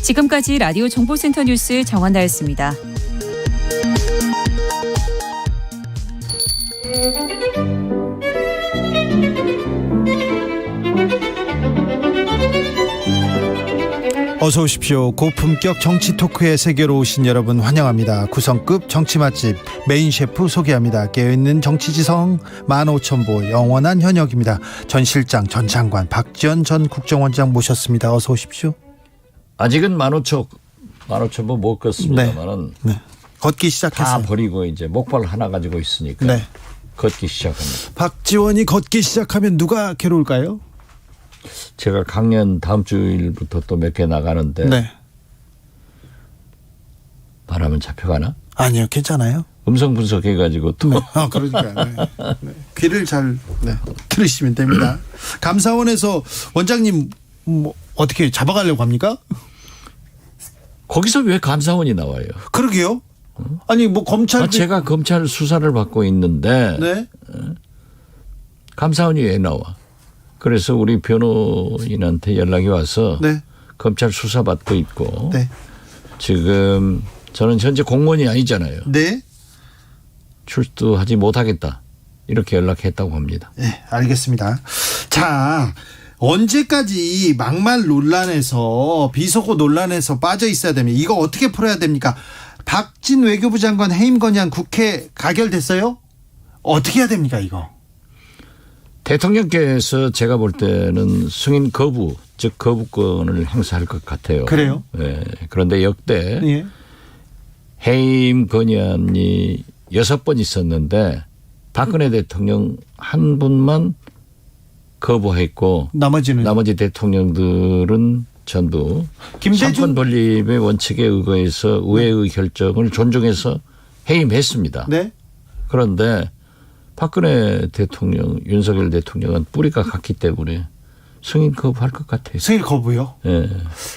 지금까지 라디오 정보센터 뉴스 정원나였습니다. 어서 오십시오. 고품격 정치 토크의 세계로 오신 여러분 환영합니다. 구성급 정치 맛집 메인 셰프 소개합니다. 깨어있는 정치지성 15,000보 영원한 현역입니다. 전 실장, 전 장관 박지원 전 국정원장 모셨습니다. 어서 오십시오. 아직은 15,000보 못 걷습니다만은 네. 걷기 시작했어요. 다 버리고 이제 목발 하나 가지고 있으니까 네. 걷기 시작합니다. 박지원이 걷기 시작하면 누가 괴로울까요? 제가 강연 다음 주일부터 또 몇 개 나가는데 네. 말하면 잡혀가나? 아니요, 괜찮아요. 음성 분석해가지고 또 네. 그러니까 네. 네. 귀를 잘 들으시면 됩니다. 감사원에서 원장님 어떻게 잡아가려고 합니까? 거기서 왜 감사원이 나와요? 그러게요. 아니 뭐 검찰 제가 검찰 수사를 받고 있는데 네. 감사원이 왜 나와? 그래서 우리 변호인한테 연락이 와서 네. 검찰 수사 받고 있고 네. 지금 저는 현재 공무원이 아니잖아요. 네. 출두하지 못하겠다 이렇게 연락했다고 합니다. 네, 알겠습니다. 자, 언제까지 막말 논란에서 비속어 논란에서 빠져 있어야 됩니까? 이거 어떻게 풀어야 됩니까? 박진 외교부 장관 해임 건의안 국회 가결됐어요? 어떻게 해야 됩니까 이거? 대통령께서 제가 볼 때는 승인 거부, 즉 거부권을 행사할 것 같아요. 그래요? 네. 그런데 역대 예. 해임 건의안이 6번 있었는데 박근혜 대통령 한 분만 거부했고 나머지 대통령들은 전부 삼권 분립의 원칙에 의거해서 의회의 결정을 존중해서 해임했습니다. 네. 그런데 박근혜 대통령, 윤석열 대통령은 뿌리가 같기 때문에 승인 거부할 것 같아요. 승인 거부요? 네.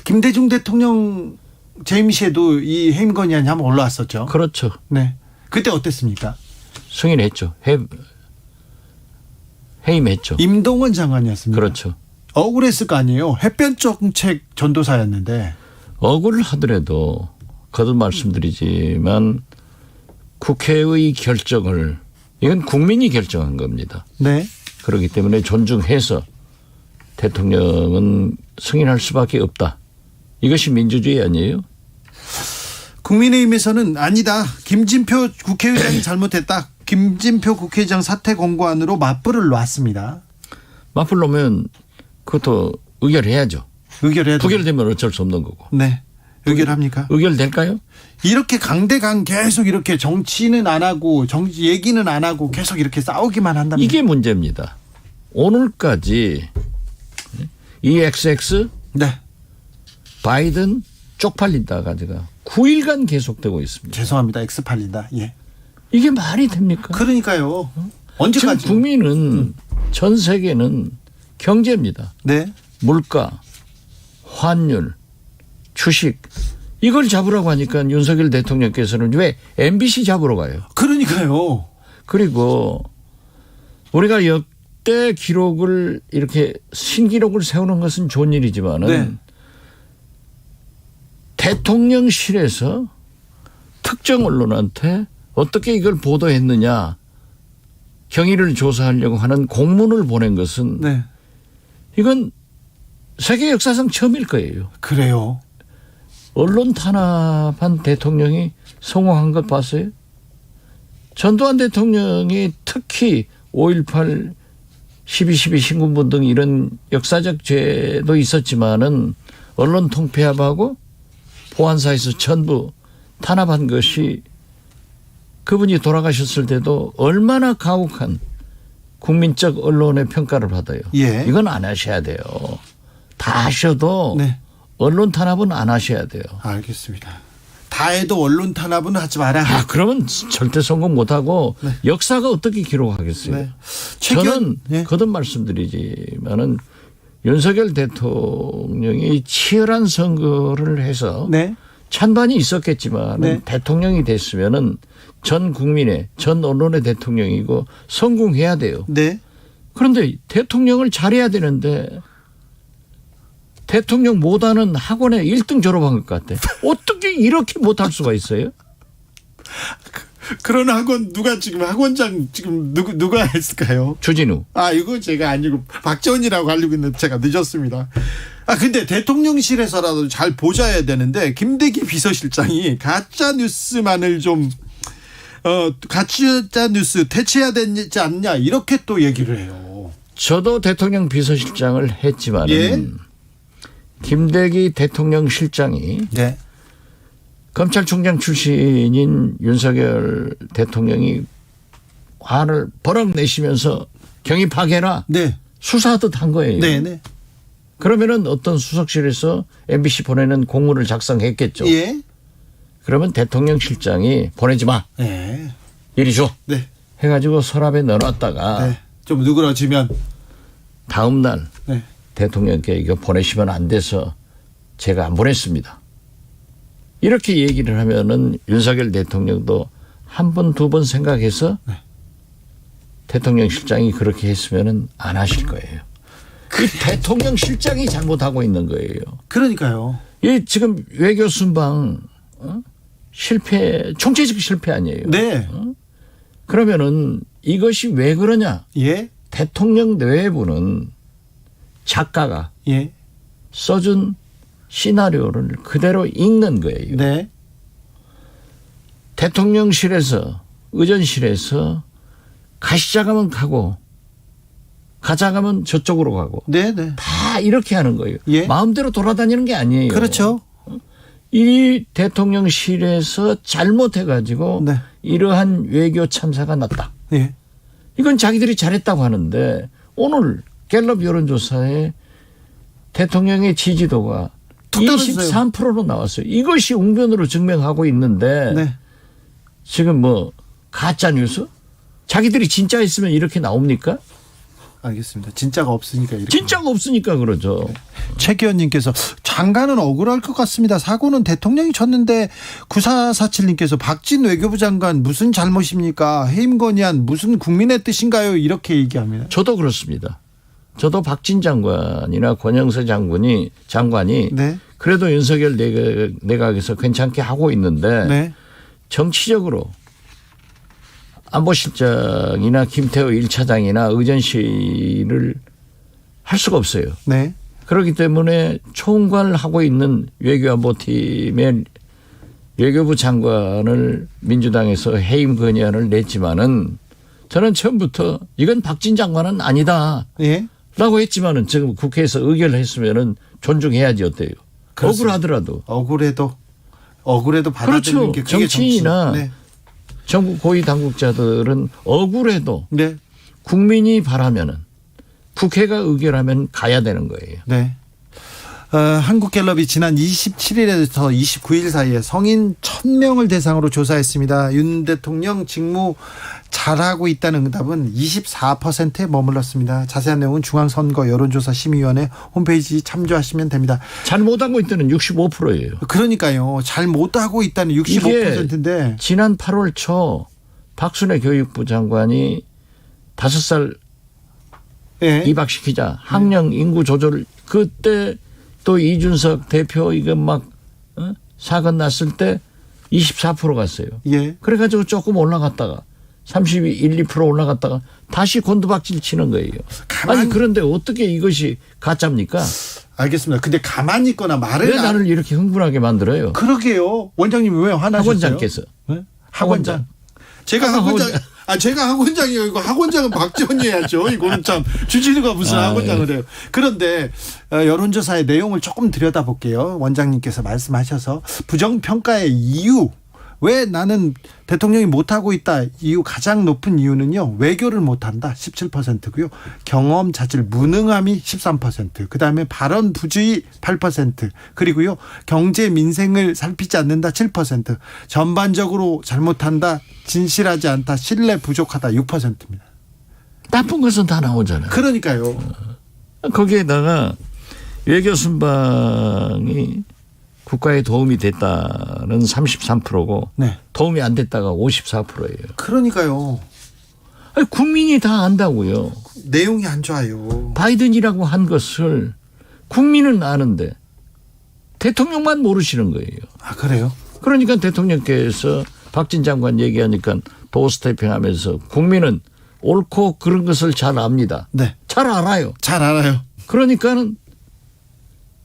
김대중 대통령 재임 시에도 이 해임 건의안이 한번 올라왔었죠. 그렇죠. 네. 그때 어땠습니까? 승인했죠. 해임했죠. 임동원 장관이었습니다. 그렇죠. 억울했을 거 아니에요. 햇볕 정책 전도사였는데. 억울하더라도 거듭 말씀드리지만 국회의 결정을 이건 국민이 결정한 겁니다. 네. 그렇기 때문에 존중해서 대통령은 승인할 수밖에 없다. 이것이 민주주의 아니에요? 국민의힘에서는 아니다. 김진표 국회의장이 잘못했다. 김진표 국회의장 사퇴 공고안으로 맞불을 놨습니다. 맞불 놓으면 그것도 의결해야죠. 의결해야 부결되면 어쩔 수 없는 거고. 네. 의결합니까? 의결될까요? 이렇게 강대강 계속 이렇게 정치는 안 하고 정치 얘기는 안 하고 계속 이렇게 싸우기만 한다면 이게 문제입니다. 오늘까지 이 XX 네. 바이든 쪽팔린다가 제가 9일간 계속되고 있습니다. 죄송합니다. X 팔린다. 예. 이게 말이 됩니까? 그러니까요. 지금 언제까지? 국민은 전 세계는 경제입니다. 네. 물가, 환율, 주식 이걸 잡으라고 하니까 윤석열 대통령께서는 왜 MBC 잡으러 가요? 그러니까요. 그리고 우리가 역대 기록을 이렇게 신기록을 세우는 것은 좋은 일이지만은 네. 대통령실에서 특정 언론한테 어떻게 이걸 보도했느냐 경위를 조사하려고 하는 공문을 보낸 것은 네. 이건 세계 역사상 처음일 거예요. 그래요. 언론 탄압한 대통령이 성공한 것 봤어요? 전두환 대통령이 특히 5.18 12.12 신군분 등 이런 역사적 죄도 있었지만은 언론 통폐합하고 보안사에서 전부 탄압한 것이 그분이 돌아가셨을 때도 얼마나 가혹한 국민적 언론의 평가를 받아요. 예. 이건 안 하셔야 돼요. 다 하셔도 네. 언론 탄압은 안 하셔야 돼요. 알겠습니다. 다 해도 언론 탄압은 하지 마라. 그러면 절대 성공 못하고 네. 역사가 어떻게 기록하겠어요. 네. 저는 네. 거듭 말씀드리지만은 윤석열 대통령이 치열한 선거를 해서 네. 찬반이 있었겠지만 네. 대통령이 됐으면은 전 국민의 전 언론의 대통령이고 성공해야 돼요. 네. 그런데 대통령을 잘해야 되는데 대통령 못하는 학원에 1등 졸업한 것 같아. 어떻게 이렇게 못할 수가 있어요? 그런 학원 누가 지금 학원장 지금 누가 했을까요? 주진우. 이거 제가 아니고 박지원이라고 알고 있는데 제가 늦었습니다. 근데 대통령실에서라도 잘 보좌해야 되는데 김대기 비서실장이 가짜 뉴스만을 좀 가짜 뉴스 대체해야 되지 않냐 이렇게 또 얘기를 해요. 저도 대통령 비서실장을 했지만은 예? 김대기 대통령 실장이 네. 검찰총장 출신인 윤석열 대통령이 화를 버럭 내시면서 경위파괴라 네. 수사하듯 한 거예요. 네네. 그러면은 어떤 수석실에서 MBC 보내는 공문을 작성했겠죠. 예. 그러면 대통령 실장이 보내지 마. 네. 이리 줘. 네. 해가지고 서랍에 넣어놨다가 네. 좀 누그러지면 다음 날 네. 대통령께 이거 보내시면 안 돼서 제가 안 보냈습니다. 이렇게 얘기를 하면은 윤석열 대통령도 한 번, 두 번 생각해서 네. 대통령 실장이 그렇게 했으면은 안 하실 거예요. 이 대통령 실장이 잘못하고 있는 거예요. 그러니까요. 이 지금 외교 순방 실패, 총체적 실패 아니에요. 네. 그러면은 이것이 왜 그러냐? 예. 대통령 내부는 작가가 예. 써준 시나리오를 그대로 읽는 거예요. 네. 대통령실에서 의전실에서 가시자 가면 가고 가자 가면 저쪽으로 가고 네네. 다 이렇게 하는 거예요. 예. 마음대로 돌아다니는 게 아니에요. 그렇죠. 이 대통령실에서 잘못해가지고 네. 이러한 외교 참사가 났다. 예. 이건 자기들이 잘했다고 하는데 오늘 갤럽 여론조사에 대통령의 지지도가 툭 떨어졌어요. 23%로 나왔어요. 이것이 웅변으로 증명하고 있는데 네. 지금 뭐 가짜 뉴스? 자기들이 진짜 했으면 이렇게 나옵니까? 알겠습니다. 진짜가 없으니까 이렇게. 진짜가 없으니까 그러죠. 최 기원님께서 장관은 억울할 것 같습니다. 사고는 대통령이 쳤는데 9447님께서 박진 외교부 장관 무슨 잘못입니까? 해임 건의안 무슨 국민의 뜻인가요? 이렇게 얘기합니다. 저도 그렇습니다. 저도 박진 장관이나 권영세 장관이 네. 그래도 윤석열 내각에서 괜찮게 하고 있는데 네. 정치적으로 안보실장이나 김태호 1차장이나 의전실을 할 수가 없어요. 네. 그렇기 때문에 총괄하고 있는 외교안보팀의 외교부 장관을 민주당에서 해임 건의안을 냈지만은 저는 처음부터 이건 박진 장관은 아니다. 예. 라고 했지만은 지금 국회에서 의결을 했으면은 존중해야지 어때요? 그렇습니다. 억울하더라도. 억울해도 받아들이는 그렇죠. 게 그게 정치인이나 정치. 네. 정부 고위 당국자들은 억울해도 네. 국민이 바라면은 국회가 의결하면 가야 되는 거예요. 네. 한국갤럽이 지난 27일에서 29일 사이에 성인 1000명을 대상으로 조사했습니다. 윤 대통령 직무 잘하고 있다는 응답은 24%에 머물렀습니다. 자세한 내용은 중앙선거 여론조사 심의위원회 홈페이지 참조하시면 됩니다. 잘 못하고 있다는 65%예요. 그러니까요. 잘 못하고 있다는 65%인데. 지난 8월 초 박순애 교육부 장관이 5살 예. 입학시키자 학령 인구 조절 그때 또 이준석 대표 이거 막 사건 났을 때 24% 갔어요. 예. 그래가지고 조금 올라갔다가 31, 2% 올라갔다가 다시 곤두박질 치는 거예요. 아니 그런데 어떻게 이것이 가짜입니까? 알겠습니다. 근데 가만히 있거나 말을 왜 나를 이렇게 흥분하게 만들어요? 그러게요. 원장님 왜 화나셨어요? 학원장께서. 네? 학원장. 제가 학원장. 제가 학원장이에요. 이거 학원장은 박지원이 해야죠. 이거는 참 주진우가 무슨 학원장을 해요. 그런데 여론조사의 내용을 조금 들여다볼게요. 원장님께서 말씀하셔서 부정평가의 이유. 왜 나는 대통령이 못하고 있다. 이유 가장 높은 이유는요. 외교를 못한다. 17%고요. 경험 자질 무능함이 13%. 그다음에 발언 부주의 8%. 그리고요. 경제 민생을 살피지 않는다. 7%. 전반적으로 잘못한다. 진실하지 않다. 신뢰 부족하다. 6%입니다. 나쁜 것은 다 나오잖아요. 그러니까요. 거기에다가 외교 순방이 국가에 도움이 됐다는 33%고 네. 도움이 안 됐다가 54%예요. 그러니까요. 아니, 국민이 다 안다고요. 내용이 안 좋아요. 바이든이라고 한 것을 국민은 아는데 대통령만 모르시는 거예요. 아, 그래요? 그러니까 대통령께서 박진 장관 얘기하니까 도어스태핑하면서 국민은 옳고 그런 것을 잘 압니다. 네. 잘 알아요. 잘 알아요. 그러니까는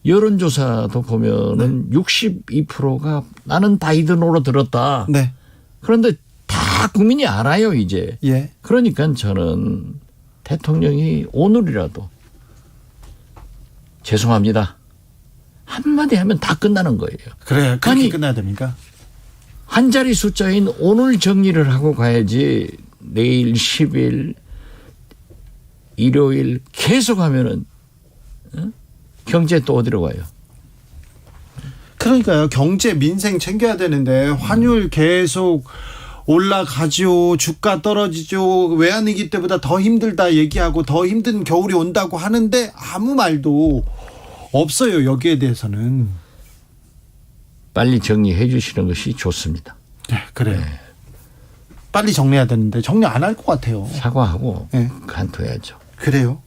여론조사도 보면은 62%가 나는 바이든으로 들었다. 네. 그런데 다 국민이 알아요 이제. 예. 그러니까 저는 대통령이 오늘이라도 죄송합니다. 한마디 하면 다 끝나는 거예요. 그래요. 그렇게 아니, 끝나야 됩니까? 한 자리 숫자인 오늘 정리를 하고 가야지 내일 10일 일요일 계속 하면은 경제 또 어디로 가요? 그러니까요. 경제 민생 챙겨야 되는데 환율 계속 올라가죠. 주가 떨어지죠. 외환위기 때보다 더 힘들다 얘기하고 더 힘든 겨울이 온다고 하는데 아무 말도 없어요. 여기에 대해서는. 빨리 정리해 주시는 것이 좋습니다. 네, 그래요. 빨리 정리해야 되는데 정리 안 할 것 같아요. 사과하고 네. 간투해야죠. 그래요.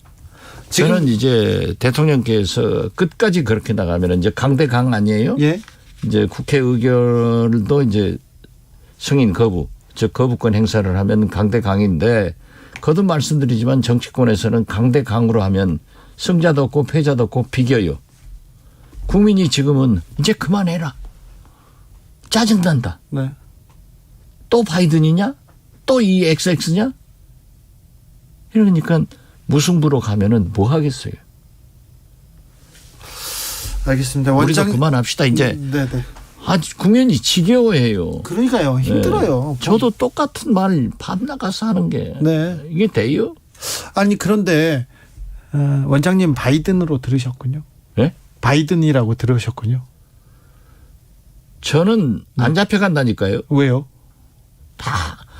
저는 이제 대통령께서 끝까지 그렇게 나가면 이제 강대강 아니에요? 예. 이제 국회 의결도 이제 승인 거부, 즉 거부권 행사를 하면 강대강인데 거듭 말씀드리지만 정치권에서는 강대강으로 하면 승자도 없고 패자도 없고 비겨요. 국민이 지금은 이제 그만해라. 짜증난다. 네. 또 바이든이냐? 또 이 XX냐? 이러니까 무승부로 가면은 뭐 하겠어요? 알겠습니다. 우리가 원장 그만합시다. 이제 네네. 국민이 지겨워해요. 그러니까요. 힘들어요. 네. 저도 똑같은 말 밤 나가서 하는 게 네. 이게 돼요? 아니 그런데 원장님 바이든으로 들으셨군요. 네? 바이든이라고 들으셨군요. 저는 안 잡혀간다니까요. 왜요?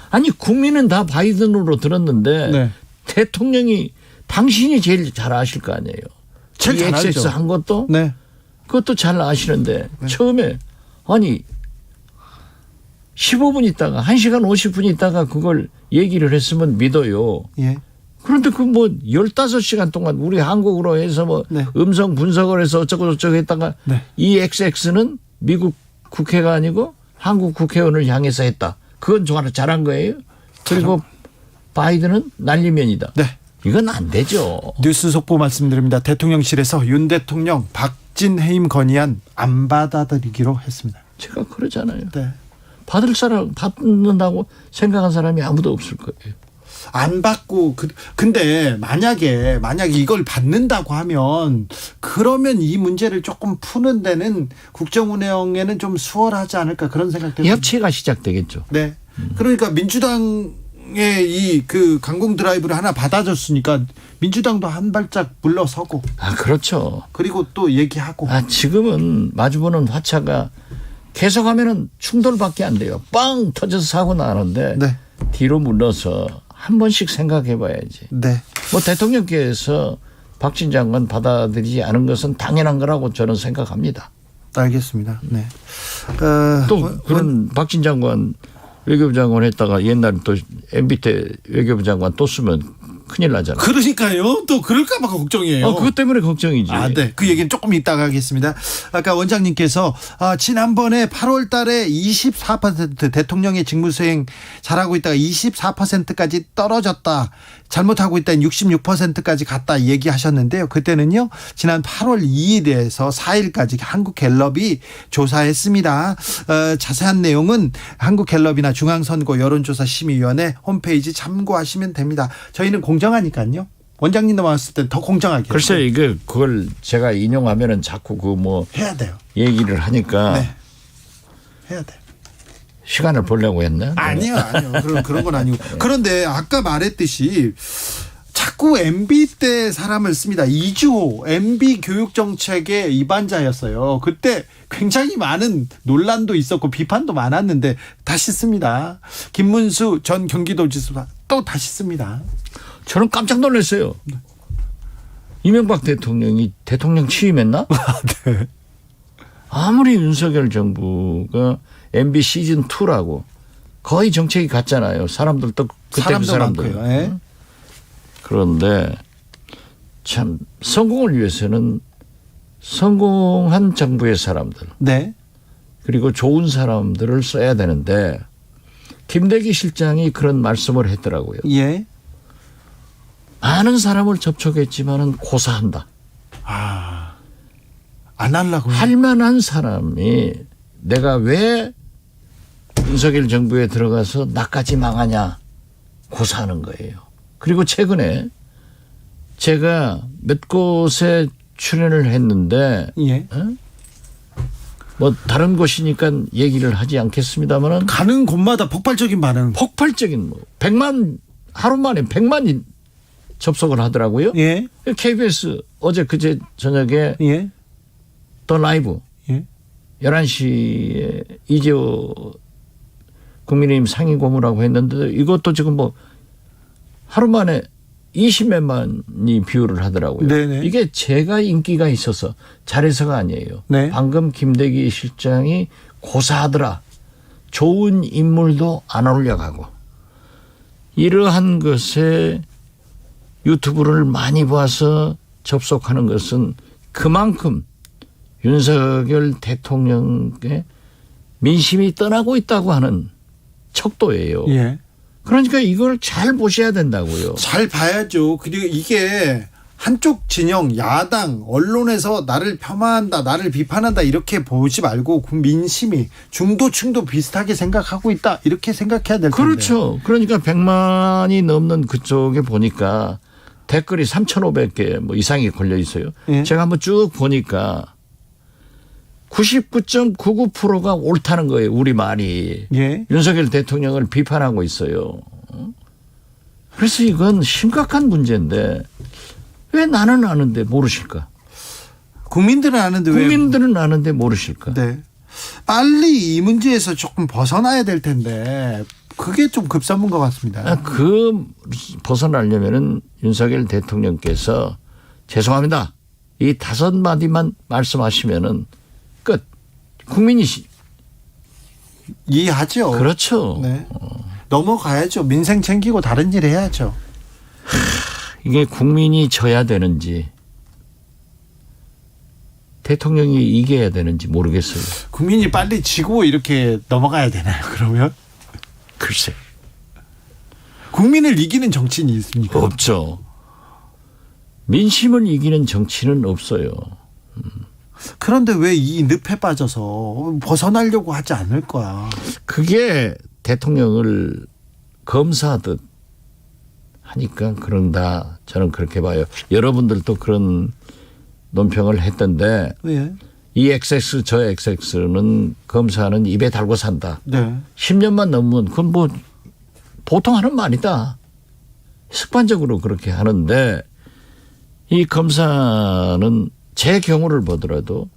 아니 국민은 다 바이든으로 들었는데 네. 대통령이 당신이 제일 잘 아실 거 아니에요. 제일 잘 알죠. XX 한 것도 네. 그것도 잘 아시는데 처음에 아니 15분 있다가 1시간 50분 있다가 그걸 얘기를 했으면 믿어요. 예. 그런데 그 뭐 15시간 동안 우리 한국으로 해서 뭐 네. 음성 분석을 해서 어쩌고저쩌고 했다가 네. 이 XX는 미국 국회가 아니고 한국 국회의원을 향해서 했다. 그건 잘한 거예요. 그리고 바이든은 날리면이다. 네. 이건 안 되죠. 뉴스 속보 말씀드립니다. 대통령실에서 윤 대통령 박진 해임 건의안 안 받아들이기로 했습니다. 제가 그러잖아요. 네. 받을 사람 받는다고 생각한 사람이 아무도 없을 거예요. 안 받고 근데 만약에 이걸 받는다고 하면 그러면 이 문제를 조금 푸는 데는 국정 운영에는 좀 수월하지 않을까 그런 생각도 협치가 시작되겠죠. 네. 그러니까 민주당의 이 그 강공 드라이브를 하나 받아줬으니까 민주당도 한 발짝 물러서고 아, 그렇죠. 그리고 또 얘기하고 지금은 마주보는 화차가 계속하면은 충돌밖에 안 돼요. 빵 터져서 사고 나는데 네. 뒤로 물러서 한 번씩 생각해 봐야지. 네. 뭐 대통령께서 박진 장관 받아들이지 않은 것은 당연한 거라고 저는 생각합니다. 알겠습니다. 네. 또 그런 박진 장관 외교부 장관 했다가 옛날에 또 MB 때 외교부 장관 또 쓰면 큰일 나잖아요. 그러니까요. 또 그럴까 봐 걱정이에요. 그것 때문에 걱정이지. 네. 그 얘기는 조금 이따가 하겠습니다. 아까 원장님께서 지난번에 8월 달에 24% 대통령의 직무수행 잘하고 있다가 24%까지 떨어졌다. 잘못하고 있다는 66%까지 갔다 얘기하셨는데요. 그때는요. 지난 8월 2일에서 4일까지 한국갤럽이 조사했습니다. 자세한 내용은 한국갤럽이나 중앙선거 여론조사 심의위원회 홈페이지 참고하시면 됩니다. 저희는 공정하니까요. 원장님 나왔을 땐 더 공정하게. 글쎄 그걸 제가 인용하면은 자꾸 그 뭐 해야 돼요. 얘기를 하니까 네. 해야 돼요. 시간을 보려고 했나? 아니요. 그런 건 아니고. 그런데 아까 말했듯이 자꾸 MB 때 사람을 씁니다. 이주호 MB 교육 정책의 입안자였어요. 그때 굉장히 많은 논란도 있었고 비판도 많았는데 다시 씁니다. 김문수 전 경기도지사 또 다시 씁니다. 저는 깜짝 놀랐어요. 이명박 대통령이 대통령 취임했나? 네. 아무리 윤석열 정부가 MB 시즌 2라고 거의 정책이 같잖아요. 사람들도 그때 그 사람들. 네. 그런데 참 성공을 위해서는 성공한 정부의 사람들 네. 그리고 좋은 사람들을 써야 되는데 김대기 실장이 그런 말씀을 했더라고요. 예. 많은 사람을 접촉했지만은 고사한다. 안 하려고. 할 만한 사람이 내가 왜 윤석열 정부에 들어가서 나까지 망하냐 고사하는 거예요. 그리고 최근에 제가 몇 곳에 출연을 했는데 예. 뭐 다른 곳이니까 얘기를 하지 않겠습니다만은 가는 곳마다 폭발적인 반응. 폭발적인 뭐 100만 하루 만에 100만이 접속을 하더라고요. 예. KBS 어제 그제 저녁에 예. 더 라이브 예. 11시에 이재호 국민의힘 상임 고문하고 했는데 이것도 지금 뭐 하루 만에 20몇만이 뷰를 하더라고요. 네네. 이게 제가 인기가 있어서 잘해서가 아니에요. 네. 방금 김대기 실장이 고사하더라. 좋은 인물도 안 올려가고 이러한 것에 유튜브를 많이 봐서 접속하는 것은 그만큼 윤석열 대통령의 민심이 떠나고 있다고 하는 척도예요. 예. 그러니까 이걸 잘 보셔야 된다고요. 잘 봐야죠. 그리고 이게 한쪽 진영, 야당, 언론에서 나를 폄하한다, 나를 비판한다 이렇게 보지 말고 민심이 중도층도 비슷하게 생각하고 있다 이렇게 생각해야 될 텐데. 그렇죠. 그러니까 100만이 넘는 그쪽에 보니까 댓글이 3,500개 뭐 이상이 걸려 있어요. 예. 제가 한번 쭉 보니까 99.99%가 옳다는 거예요. 우리 말이. 예. 윤석열 대통령을 비판하고 있어요. 그래서 이건 심각한 문제인데 왜 나는 아는데 모르실까? 국민들은 아는데 왜? 국민들은 아는데 모르실까? 네. 빨리 이 문제에서 조금 벗어나야 될 텐데 그게 좀 급선무인 것 같습니다. 그 벗어나려면은 윤석열 대통령께서 죄송합니다. 이 5마디만 말씀하시면은 끝. 국민이 이해하죠. 그렇죠. 네. 넘어가야죠. 민생 챙기고 다른 일 해야죠. 이게 국민이 져야 되는지 대통령이 이겨야 되는지 모르겠어요. 국민이 빨리 지고 이렇게 넘어가야 되나요? 그러면 글쎄. 국민을 이기는 정치인이 있습니까? 없죠. 민심을 이기는 정치는 없어요. 그런데 왜 이 늪에 빠져서 벗어나려고 하지 않을까? 그게 대통령을 검사하듯 하니까 그런다. 저는 그렇게 봐요. 여러분들도 그런 논평을 했던데 네. 이 XX 저 XX는 검사는 입에 달고 산다. 네. 10년만 넘으면 그건 뭐 보통 하는 말이다. 습관적으로 그렇게 하는데 이 검사는 제 경우를 보더라도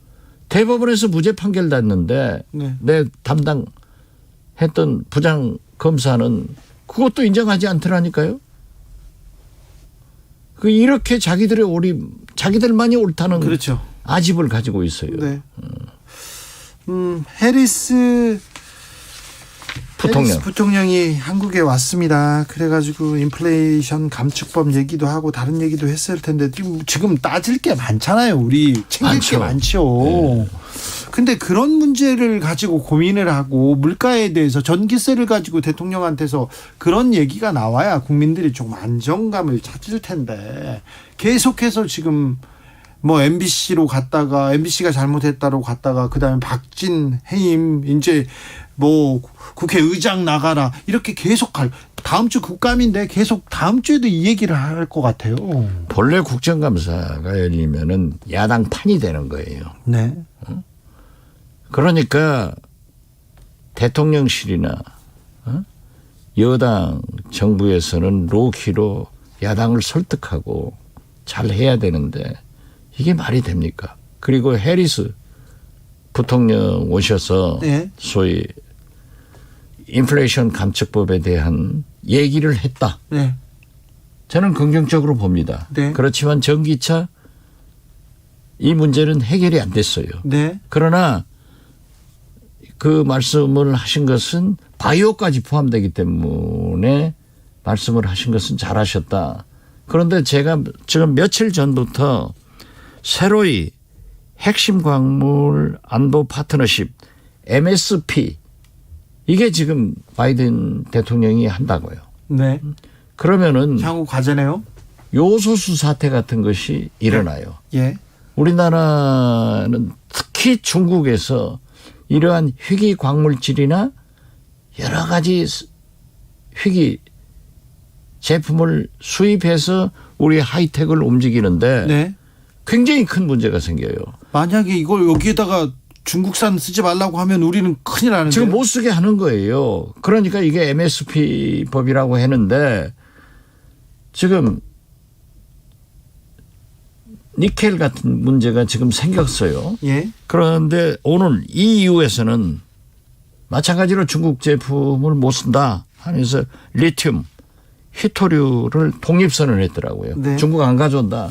대법원에서 무죄 판결 났는데 네. 내 담당했던 부장 검사는 그것도 인정하지 않더라니까요. 그 이렇게 자기들만이 옳다는 그렇죠. 아집을 가지고 있어요. 네. 해리스 부통령이 한국에 왔습니다. 그래가지고 인플레이션 감축법 얘기도 하고 다른 얘기도 했을 텐데 지금 따질 게 많잖아요. 우리 챙길 게 많죠. 네. 근데 그런 문제를 가지고 고민을 하고 물가에 대해서 전기세를 가지고 대통령한테서 그런 얘기가 나와야 국민들이 조금 안정감을 찾을 텐데 계속해서 지금 뭐 MBC로 갔다가 MBC가 잘못했다로 갔다가 그다음에 박진 해임 이제 뭐 국회의장 나가라 이렇게 계속 다음 주 국감인데 계속 다음 주에도 이 얘기를 할 것 같아요. 본래 국정감사가 열리면은 야당판이 되는 거예요. 네. 그러니까 대통령실이나 여당 정부에서는 로키로 야당을 설득하고 잘 해야 되는데 이게 말이 됩니까? 그리고 해리스 부통령 오셔서 네. 소위 인플레이션 감축법에 대한 얘기를 했다. 네. 저는 긍정적으로 봅니다. 네. 그렇지만 전기차 이 문제는 해결이 안 됐어요. 네. 그러나 그 말씀을 하신 것은 바이오까지 포함되기 때문에 말씀을 하신 것은 잘하셨다. 그런데 제가 지금 며칠 전부터 새로이 핵심 광물 안보 파트너십 MSP 이게 지금 바이든 대통령이 한다고요. 네. 그러면은 향후 과제네요. 요소수 사태 같은 것이 일어나요. 예. 우리나라는 특히 중국에서 이러한 희귀 광물질이나 여러 가지 희귀 제품을 수입해서 우리 하이텍을 움직이는데 네. 굉장히 큰 문제가 생겨요. 만약에 이걸 여기에다가 중국산 쓰지 말라고 하면 우리는 큰일 나는데. 지금 못 쓰게 하는 거예요. 그러니까 이게 MSP 법이라고 했는데 지금 니켈 같은 문제가 지금 생겼어요. 예. 그런데 오늘 EU에서는 마찬가지로 중국 제품을 못 쓴다 하면서 리튬, 히토류를 독립선언을 했더라고요. 네. 중국 안 가져온다.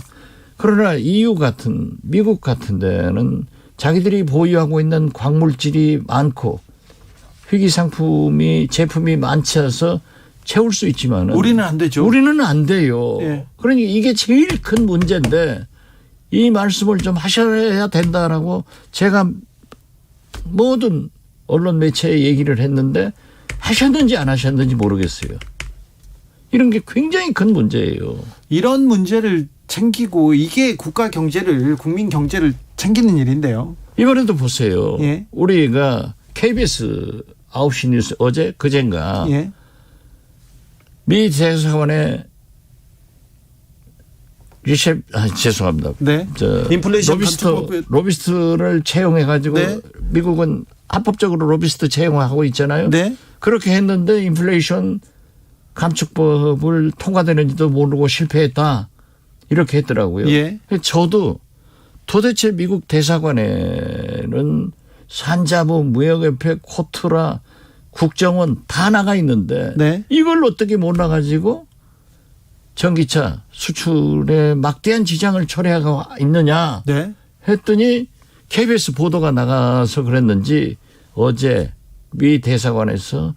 그러나 EU 같은 미국 같은 데는 자기들이 보유하고 있는 광물질이 많고 희귀 상품이 제품이 많지않아서 채울 수 있지만 우리는 안 되죠. 우리는 안 돼요. 예. 그러니까 이게 제일 큰 문제인데 이 말씀을 좀 하셔야 된다라고 제가 모든 언론 매체에 얘기를 했는데 하셨는지 안 하셨는지 모르겠어요. 이런 게 굉장히 큰 문제예요. 이런 문제를 챙기고 이게 국가 경제를 국민 경제를 챙기는 일인데요. 이번에도 보세요. 예. 우리가 KBS 9시 뉴스 어제 그젠가 예. 미 대사관에 죄송합니다. 네. 저 인플레이션 감축법에 로비스트를 채용해 가지고 네. 미국은 합법적으로 로비스트 채용하고 있잖아요. 네. 그렇게 했는데 인플레이션 감축법을 통과되는지도 모르고 실패했다. 이렇게 했더라고요. 예. 저도 도대체 미국 대사관에는 산자부, 무역협회, 코트라, 국정원 다 나가 있는데 네. 이걸 어떻게 못 나가지고 전기차 수출에 막대한 지장을 초래하고 있느냐 네. 했더니 KBS 보도가 나가서 그랬는지 어제 미 대사관에서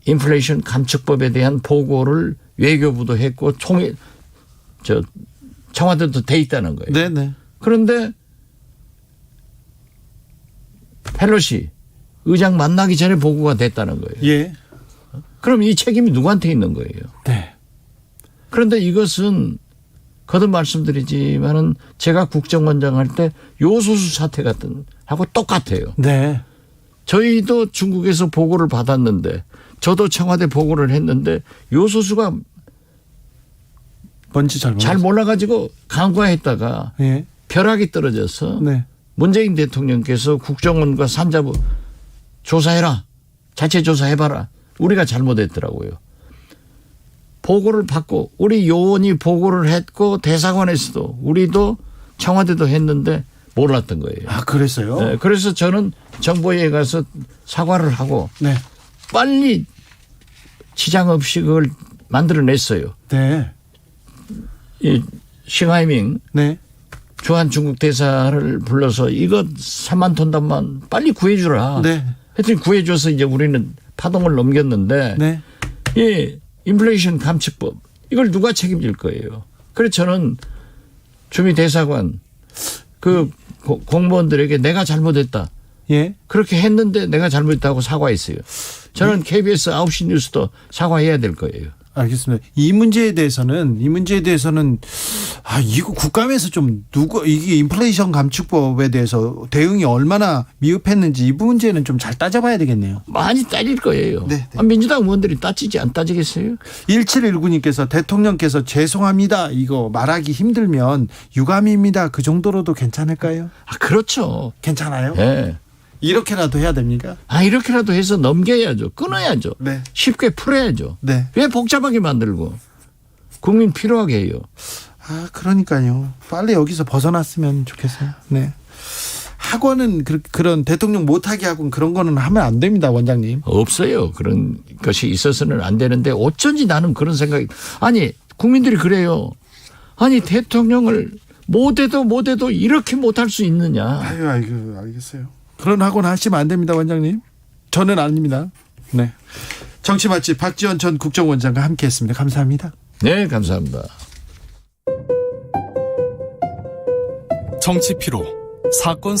인플레이션 감축법에 대한 보고를 외교부도 했고 청와대도 돼 있다는 거예요. 네, 네. 그런데 펠로시 의장 만나기 전에 보고가 됐다는 거예요. 예. 그럼 이 책임이 누구한테 있는 거예요? 네. 그런데 이것은 거듭 말씀드리지만은 제가 국정원장 할 때 요소수 사태 같은 하고 똑같아요. 네. 저희도 중국에서 보고를 받았는데 저도 청와대 보고를 했는데 요소수가 뭔지 잘 몰라가지고 간과했다가 예. 벼락이 떨어져서 네. 문재인 대통령께서 국정원과 산자부 조사해라. 자체 조사해봐라. 우리가 잘못했더라고요. 보고를 받고 우리 요원이 보고를 했고 대사관에서도 우리도 청와대도 했는데 몰랐던 거예요. 아, 그랬어요? 네, 그래서 저는 정보위에 가서 사과를 하고 네. 빨리 지장 없이 그걸 만들어냈어요. 네. 이 싱하이밍 네. 주한 중국 대사를 불러서 이거 3만 톤단만 빨리 구해주라. 네. 하여튼 구해줘서 이제 우리는 파동을 넘겼는데 네. 이 인플레이션 감축법 이걸 누가 책임질 거예요. 그래서 저는 주미 대사관 그 공무원들에게 내가 잘못했다. 예. 그렇게 했는데 내가 잘못했다고 사과했어요. 저는 KBS 9시 뉴스도 사과해야 될 거예요. 알겠습니다. 이 문제에 대해서는 이거 국감에서 좀 이게 인플레이션 감축법에 대해서 대응이 얼마나 미흡했는지 이 문제는 좀 잘 따져봐야 되겠네요. 많이 따질 거예요. 네, 네. 민주당 의원들이 따지지 안 따지겠어요? 1719님께서 대통령께서 죄송합니다. 이거 말하기 힘들면 유감입니다. 그 정도로도 괜찮을까요? 아, 그렇죠. 괜찮아요? 네. 이렇게라도 해야 됩니까? 아, 이렇게라도 해서 넘겨야죠. 끊어야죠. 네. 쉽게 풀어야죠. 네. 왜 복잡하게 만들고 국민 필요하게 해요. 아, 그러니까요. 빨리 여기서 벗어났으면 좋겠어요. 네. 학원은 그런 대통령 못하게 하고 그런 거는 하면 안 됩니다, 원장님. 없어요. 그런 것이 있어서는 안 되는데 어쩐지 나는 그런 생각이. 아니 국민들이 그래요. 아니 대통령을 못해도 이렇게 못할 수 있느냐. 아유, 알겠어요. 그런 학원 하시면 안 됩니다, 원장님. 저는 아닙니다. 네. 정치 맛집 박지원 전 국정원장과 함께했습니다. 감사합니다. 네, 감사합니다. 정치 피로, 사건